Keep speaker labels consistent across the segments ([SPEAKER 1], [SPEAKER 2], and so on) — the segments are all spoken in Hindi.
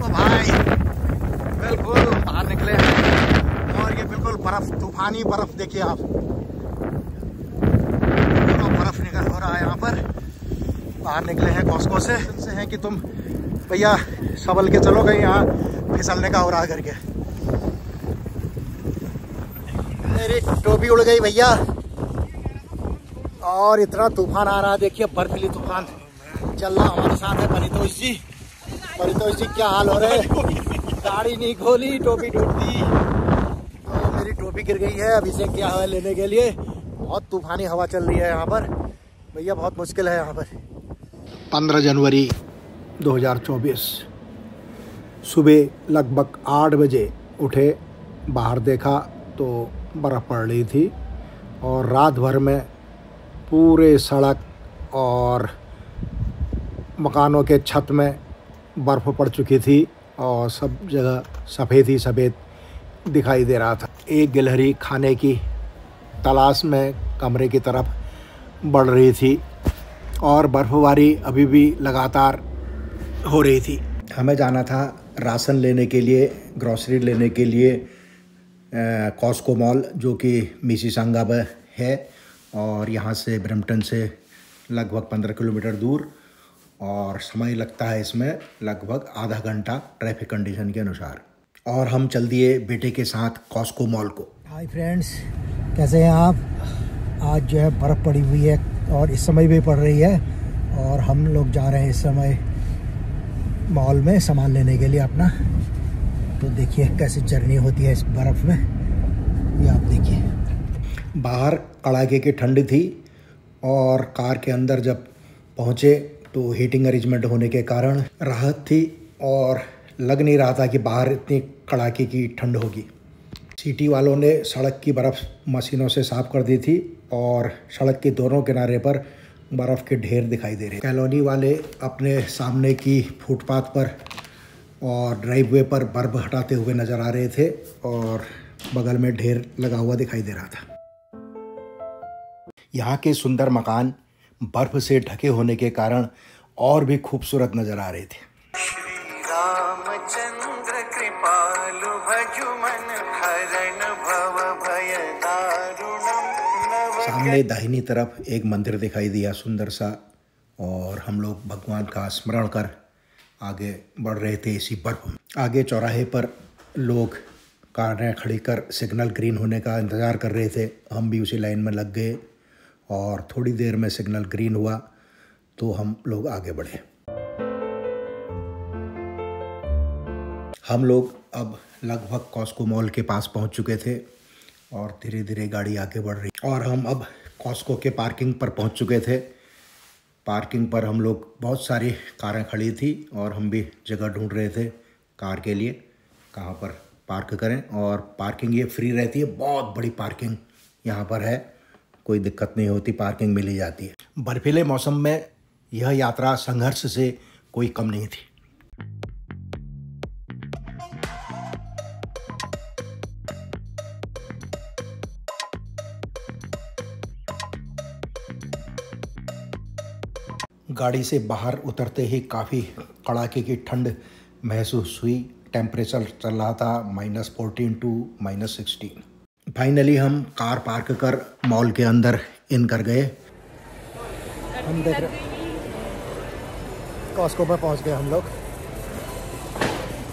[SPEAKER 1] तो भाई बिल्कुल बाहर निकले हैं और ये बिल्कुल बर्फ, तूफानी बर्फ देखिए आप, बर्फ निकल हो रहा है यहाँ पर। बाहर निकले हैं कॉस्को से हैं कि तुम भैया संभल के चलो, कहीं यहाँ फिसलने का हो रहा करके। मेरी टोपी उड़ गई भैया, और इतना तूफान आ रहा है देखिए, बर्फीली तूफान चल रहा हमारे साथ है। परितोष जी क्या हाल हो रहे हैं? गाड़ी नहीं खोली, टोपी टूट दी, तो मेरी टोपी गिर गई है। अभी से क्या है लेने के लिए, बहुत तूफानी हवा चल रही है यहाँ पर भैया, बहुत मुश्किल है यहाँ पर। 15 जनवरी 2024 सुबह लगभग 8 बजे उठे, बाहर देखा तो बर्फ़ पड़ रही थी और रात भर में पूरे सड़क और मकानों के छत में बर्फ़ पड़ चुकी थी और सब जगह सफ़ेद ही सफ़ेद दिखाई दे रहा था। एक गिलहरी खाने की तलाश में कमरे की तरफ बढ़ रही थी और बर्फ़बारी अभी भी लगातार हो रही थी। हमें जाना था राशन लेने के लिए, ग्रॉसरी लेने के लिए कॉस्को मॉल, जो कि मिसिसागा में है और यहाँ से ब्रैम्पटन से लगभग 15 किलोमीटर दूर, और समय लगता है इसमें लगभग आधा घंटा ट्रैफिक कंडीशन के अनुसार। और हम चल दिए बेटे के साथ कॉस्को मॉल को। हाय फ्रेंड्स, कैसे हैं आप? आज जो है बर्फ़ पड़ी हुई है और इस समय भी पड़ रही है, और हम लोग जा रहे हैं इस समय मॉल में सामान लेने के लिए अपना। तो देखिए कैसी जर्नी होती है इस बर्फ़ में, ये आप देखिए। बाहर कड़ाके की ठंड थी और कार के अंदर जब पहुँचे तो हीटिंग अरेंजमेंट होने के कारण राहत थी, और लग नहीं रहा था कि बाहर इतनी कड़ाके की ठंड होगी। सिटी वालों ने सड़क की बर्फ़ मशीनों से साफ़ कर दी थी और सड़क के दोनों किनारे पर बर्फ़ के ढेर दिखाई दे रहे। कॉलोनी वाले अपने सामने की फुटपाथ पर और ड्राइववे पर बर्फ़ हटाते हुए नज़र आ रहे थे और बगल में ढेर लगा हुआ दिखाई दे रहा था। यहाँ के सुंदर मकान बर्फ़ से ढके होने के कारण और भी खूबसूरत नज़र आ रहे थे। रामचंद्र कृपालु भजुमन हरण भव भय दारुणम। सामने दाहिनी तरफ एक मंदिर दिखाई दिया सुंदर सा, और हम लोग भगवान का स्मरण कर आगे बढ़ रहे थे इसी बर्फ में। आगे चौराहे पर लोग कारें खड़ी कर सिग्नल ग्रीन होने का इंतज़ार कर रहे थे। हम भी उसी लाइन में लग गए और थोड़ी देर में सिग्नल ग्रीन हुआ तो हम लोग आगे बढ़े। हम लोग अब लगभग कॉस्को मॉल के पास पहुंच चुके थे और धीरे धीरे गाड़ी आगे बढ़ रही, और हम अब कॉस्को के पार्किंग पर पहुंच चुके थे। पार्किंग पर हम लोग, बहुत सारी कारें खड़ी थी और हम भी जगह ढूंढ रहे थे कार के लिए, कहाँ पर पार्क करें। और पार्किंग ये फ्री रहती है, बहुत बड़ी पार्किंग यहाँ पर है, कोई दिक्कत नहीं होती, पार्किंग मिल ही जाती है। बर्फीले मौसम में यह यात्रा संघर्ष से कोई कम नहीं थी। गाड़ी से बाहर उतरते ही काफ़ी कड़ाके की ठंड महसूस हुई। टेम्परेचर चल रहा था -14 टू -16। फाइनली हम कार पार्क कर मॉल के अंदर इन कर गए। हम देख रहे कॉस्को पर पहुंच गए हम लोग।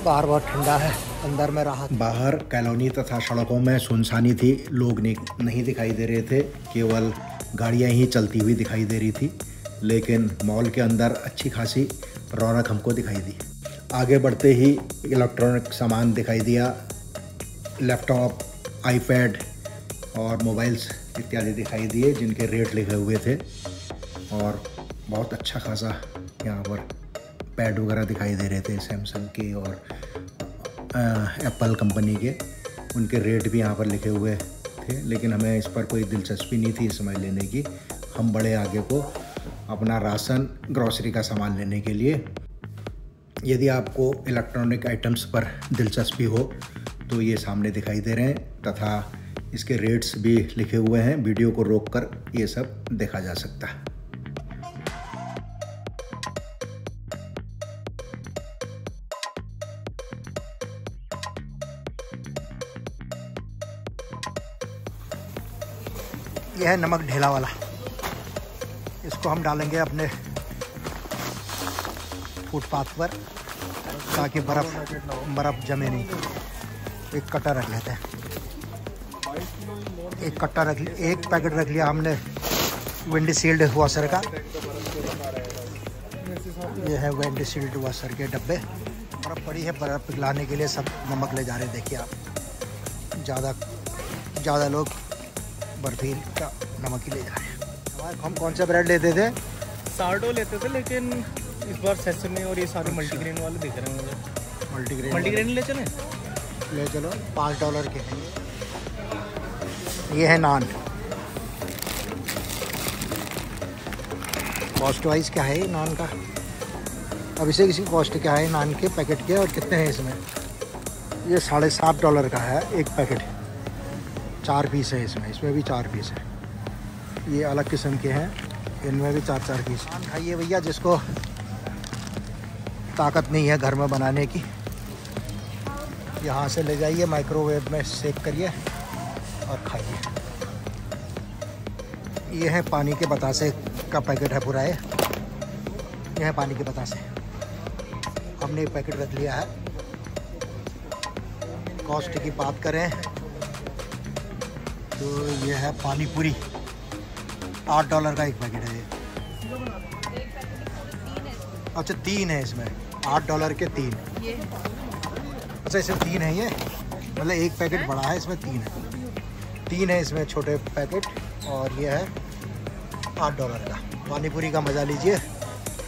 [SPEAKER 1] बाहर बहुत ठंडा है, अंदर में राहत। बाहर कॉलोनी तथा सड़कों में सुनसानी थी, लोग नहीं दिखाई दे रहे थे, केवल गाड़ियां ही चलती हुई दिखाई दे रही थी। लेकिन मॉल के अंदर अच्छी खासी रौनक हमको दिखाई दी। आगे बढ़ते ही इलेक्ट्रॉनिक सामान दिखाई दिया, लैपटॉप, आईपैड और मोबाइल्स इत्यादि दिखाई दिए, जिनके रेट लिखे हुए थे। और बहुत अच्छा खासा यहाँ पर पैड वगैरह दिखाई दे रहे थे, सैमसंग के और एप्पल कंपनी के, उनके रेट भी यहाँ पर लिखे हुए थे। लेकिन हमें इस पर कोई दिलचस्पी नहीं थी इस समय लेने की। हम बड़े आगे को अपना राशन, ग्रॉसरी का सामान लेने के लिए। यदि आपको इलेक्ट्रॉनिक आइटम्स पर दिलचस्पी हो तो ये सामने दिखाई दे रहे हैं, तथा इसके रेट्स भी लिखे हुए हैं। वीडियो को रोककर ये सब देखा जा सकता है। यह है नमक ढेला वाला, इसको हम डालेंगे अपने फुटपाथ पर ताकि बर्फ़ जमे नहीं। एक कट्टा रख लेते हैं, एक पैकेट रख लिया हमने विंडशील्ड वॉशर का। ये है विंडशील्ड वॉशर के डब्बे। बर्फ़ पड़ी है, बर्फ़ पिघलाने के लिए सब नमक ले जा रहे हैं। देखिए आप, ज़्यादा लोग बर्फील का नमक ही ले जा रहे हैं। हम कौन सा ब्रेड लेते थे?
[SPEAKER 2] सार्डो लेते थे, लेकिन इस बार सेसमे और ये सारे मल्टीग्रेन वाले दिख रहे हैं मुझे। मल्टीग्रेन ले चले $5 के।
[SPEAKER 1] ये है नान। कॉस्ट वाइज क्या है नान का? अब इसे किसी कॉस्ट क्या है नान के पैकेट के और कितने हैं इसमें? ये $7.5 का है एक पैकेट। 4 पीस है इसमें भी 4 पीस है। ये अलग किस्म के हैं, इनमें भी 4 पीस। खाइए भैया, जिसको ताकत नहीं है घर में बनाने की, यहाँ से ले जाइए, माइक्रोवेव में सेक करिए और खाइए। ये है पानी के बतासे का पैकेट है पूरा। ये है पानी के बतासे, हमने एक पैकेट रख लिया है। कॉस्ट की बात करें तो ये है पानी पूरी, $8 का एक पैकेट है ये। अच्छा 3 है इसमें, $8 के 3। अच्छा इसमें 3 है, ये मतलब एक पैकेट बड़ा है, इसमें 3 है इसमें छोटे पैकेट। और ये है $8 का। पानी पूरी का मज़ा लीजिए।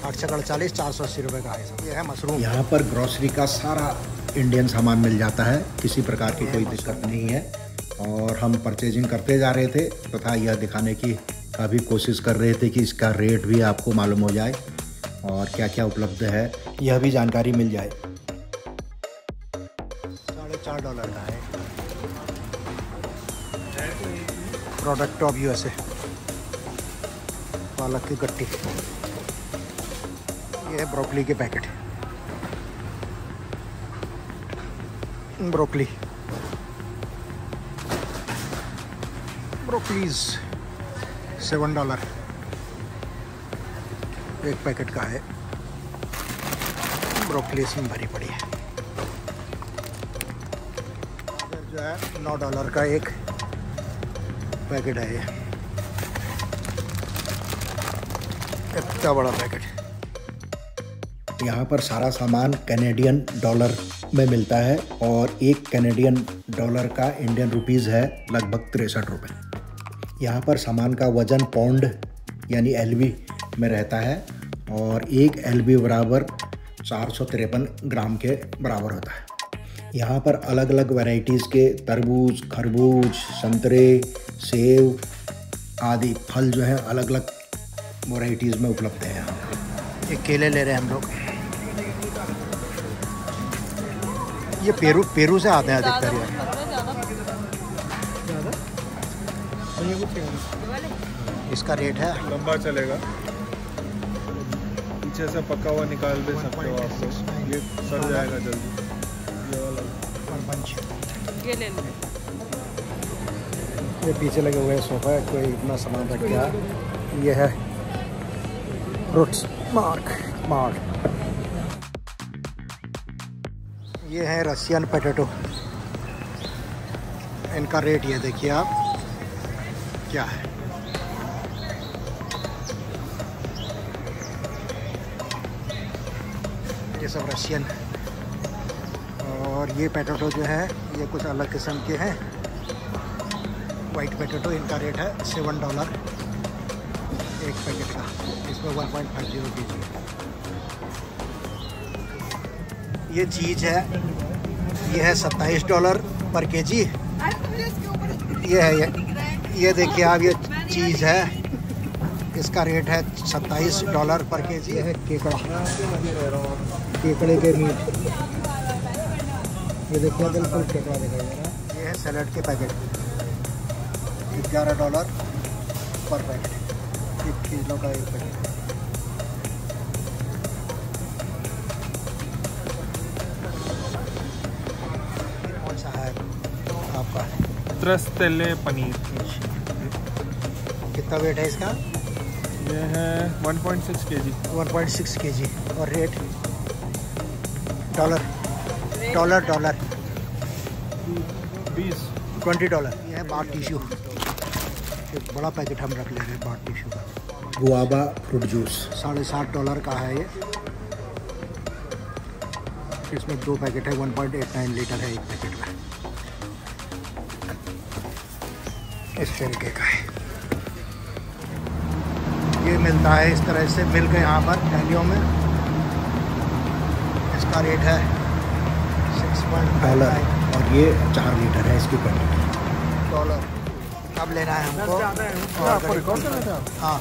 [SPEAKER 1] 848 480 रुपये का है। ये है मशरूम। यहाँ पर ग्रॉसरी का सारा इंडियन सामान मिल जाता है, किसी प्रकार की कोई दिक्कत नहीं है। और हम परचेजिंग करते जा रहे थे तथा यह दिखाने की काफ़ी कोशिश कर रहे थे कि इसका रेट भी आपको मालूम हो जाए और क्या क्या उपलब्ध है यह भी जानकारी मिल जाए। $4.5 का है। प्रोडक्ट ऑफ USA, पालक की गट्टी। ये है ब्रोकली के पैकेट। ब्रोकलीज $7 एक पैकेट का है। ब्रोकली इसमें भरी पड़ी है। जो है $9 का एक पैकेट है। ये इतना बड़ा पैकेट। यहाँ पर सारा सामान कैनेडियन डॉलर में मिलता है और एक कैनेडियन डॉलर का इंडियन रुपीज़ है लगभग 63 रुपये। यहाँ पर सामान का वज़न पाउंड यानी LB में रहता है और एक LB बराबर 453 ग्राम के बराबर होता है। यहाँ पर अलग अलग वैरायटीज़ के तरबूज, खरबूज, संतरे, सेब आदि फल जो हैं अलग अलग वैरायटीज़ में उपलब्ध हैं। यहाँ ये केले ले रहे हैं हम लोग। ये पेरू से आते हैं अधिकतर। इसका रेट है,
[SPEAKER 2] लंबा चलेगा, पीछे से पका हुआ निकाल भी सकते हो आप लोग, ये सड़ जाएगा जल्दी। ये वाला
[SPEAKER 1] ये ले लो। ये पीछे लगे हुए सोफा है, कोई इतना सामान रख गया। ये है फ्रूट्स मार्ट। ये है रशियन पोटैटो। इनका रेट ये देखिए आप क्या है। ये सब रशियन। और ये पोटैटो जो है ये कुछ अलग किस्म के हैं, वाइट पोटैटो। इनका रेट है $7 एक पैकेट का। इसमें 1.50 kg। ये चीज़ है, ये है $27 पर केजी। ये है ये देखिए आप, ये चीज़ है, इसका रेट है $27 पर केजी। ये है केकड़ा, केकड़े के मीट। ये देखिए बिल्कुल केकड़ा दिखाई दे रहा है। ये है सैलड के पैकेट, $11 पर पैकेट, 1 किलो का एक पैकेट। कौन सा है आपका?
[SPEAKER 2] त्रस्तेले पनीर।
[SPEAKER 1] कितना वेट है इसका?
[SPEAKER 2] ये है 1.6 kg।
[SPEAKER 1] 1.6 kg। और रेट? डॉलर 20 $20। ये है बाथ टिश्यू, एक बड़ा पैकेट हम रख ले रहे हैं बाथ टिश्यू का। गुआवा फ्रूट जूस $7.5 का है ये। इसमें 2 पैकेट है, 1.89 लीटर है एक पैकेट में। इस तरीके का है ये, मिलता है इस तरह से मिल के यहाँ पर थैलियों में। इसका रेट है $6.5 और ये 4 लीटर है इसकी क्वान्टिटी। $1। अब लेना है हमको हाँ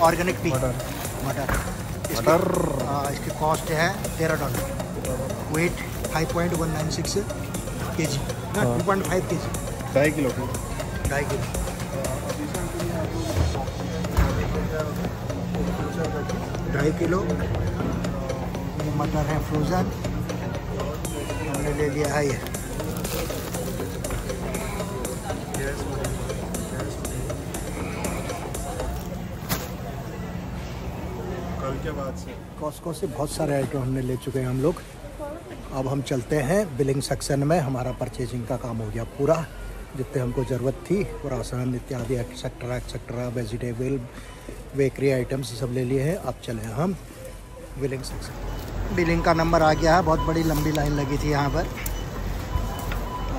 [SPEAKER 1] ऑर्गेनिक टी मटर। इसकी कॉस्ट है $13। Weight 5.196 kg, 2.5 kg,
[SPEAKER 2] 2.5 kilo.
[SPEAKER 1] 2.5 kilo. 2.5 kilo ये मटर है फ्रोज़न, हमने ले लिया है ये।
[SPEAKER 2] कल के बाद से
[SPEAKER 1] कॉस्को से बहुत सारे आइटम हमने ले चुके हैं हम लोग। अब हम चलते हैं बिलिंग सेक्शन में। हमारा परचेजिंग का काम हो गया पूरा, जितने हमको ज़रूरत थी, राशन इत्यादि एक्सेट्रा वेजिटेबल बेकरी आइटम्स सब ले लिए हैं। अब चले हम बिलिंग सेक्शन। बिलिंग का नंबर आ गया है, बहुत बड़ी लंबी लाइन लगी थी यहाँ पर,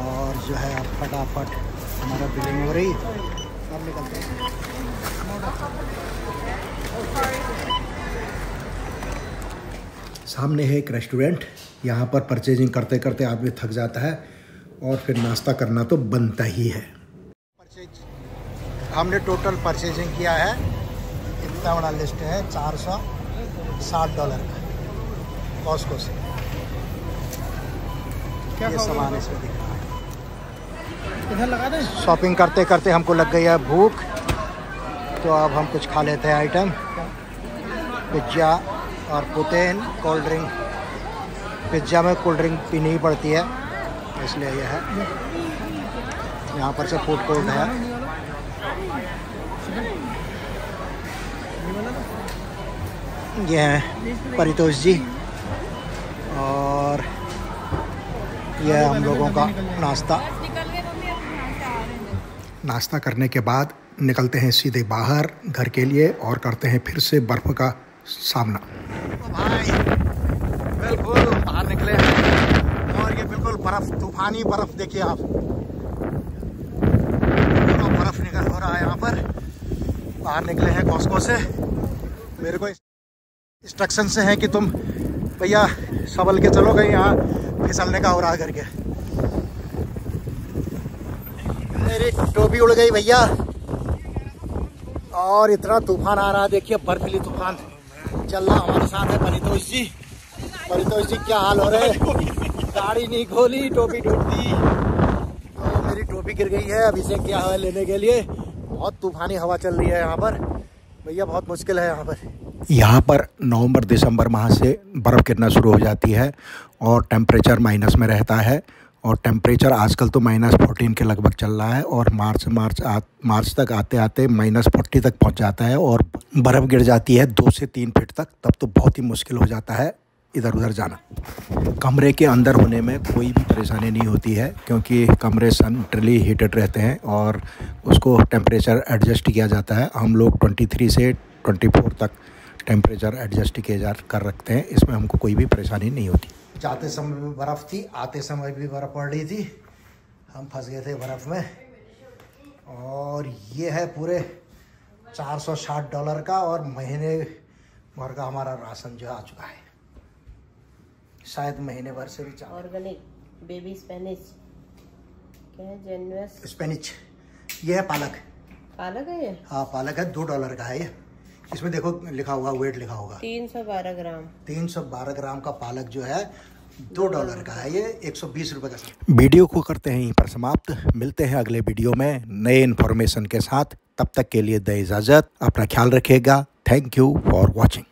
[SPEAKER 1] और जो है अब फटाफट हमारा बिलिंग हो रही। अब निकलते हैं। सामने है एक रेस्टोरेंट, यहाँ पर परचेजिंग करते करते आदमी थक जाता है और फिर नाश्ता करना तो बनता ही है। हमने टोटल परचेजिंग किया है, इतना बड़ा लिस्ट है, $460 का कॉस्को से। क्या ये सामान इसमें दिख रहा है। इधर लगा दें। शॉपिंग करते करते हमको लग गई है भूख, तो अब हम कुछ खा लेते हैं आइटम। पिज्ज़ा और पुतीन, कोल्ड ड्रिंक। पिज्ज़ा में कोल्ड ड्रिंक पीनी ही पड़ती है, इसलिए यह है। यहाँ पर से फूड कोर्ट है। ये है परितोष जी, और यह है हम लोगों का नाश्ता। नाश्ता करने के बाद निकलते हैं सीधे बाहर घर के लिए और करते हैं फिर से बर्फ़ का सामना। तो भाई बिल्कुल बाहर निकले हैं और ये बिल्कुल बर्फ़, तूफानी बर्फ़ देखिए आप, बर्फ़ निकल हो रहा है यहाँ पर। बाहर निकले हैं कॉस्को से। मेरे को इंस्ट्रक्शन से है कि तुम भैया संभल के चलो, कहीं यहाँ फिसलने का हो रहा है करके। मेरी टोपी उड़ गई भैया, और इतना तूफान आ रहा है, देखिए बर्फीली तूफान चल रहा। हमारे साथ है परितोष जी। परितोष जी क्या हाल हो रहे हैं? गाड़ी नहीं खोली, टोपी टूट दी, तो मेरी टोपी गिर गई है। अभी से क्या है लेने के लिए, बहुत तूफानी हवा चल रही है यहाँ पर भैया, बहुत मुश्किल है यहाँ पर। यहाँ पर नवंबर दिसंबर माह से बर्फ़ गिरना शुरू हो जाती है और टेम्परेचर माइनस में रहता है, और टेम्परेचर आजकल तो -14 के लगभग चल रहा है, और मार्च तक आते आते -40 तक पहुँच जाता है, और बर्फ़ गिर जाती है 2 से 3 फीट तक। तब तो बहुत ही मुश्किल हो जाता है इधर उधर जाना। कमरे के अंदर होने में कोई भी परेशानी नहीं होती है, क्योंकि कमरे सेंट्रली हीटेड रहते हैं और उसको टेम्परेचर एडजस्ट किया जाता है। हम लोग 23 से 24 तक टेम्परेचर एडजस्ट कर रखते हैं, इसमें हमको कोई भी परेशानी नहीं होती। जाते समय भी बर्फ़ थी, आते समय भी बर्फ़ पड़ रही थी, हम फंस गए थे बर्फ़ में। और ये है पूरे $460 का, और महीने भर का हमारा राशन जो आ चुका है, शायद महीने भर से भी ज़्यादा।
[SPEAKER 3] ऑर्गेनिक बेबी स्पेनिश, क्या है, जेन्युइस
[SPEAKER 1] स्पेनिश। ये है पालक।
[SPEAKER 3] पालक है ये?
[SPEAKER 1] हाँ पालक है, $2 का है ये। इसमें देखो लिखा हुआ, वेट लिखा होगा
[SPEAKER 3] 312 ग्राम।
[SPEAKER 1] 312 ग्राम का पालक जो है $2 का है, ये 120 रुपये का। वीडियो को करते हैं यहीं पर समाप्त। मिलते हैं अगले वीडियो में नए इन्फॉर्मेशन के साथ। तब तक के लिए दे इजाज़त, अपना ख्याल रखिएगा। Thank you for watching.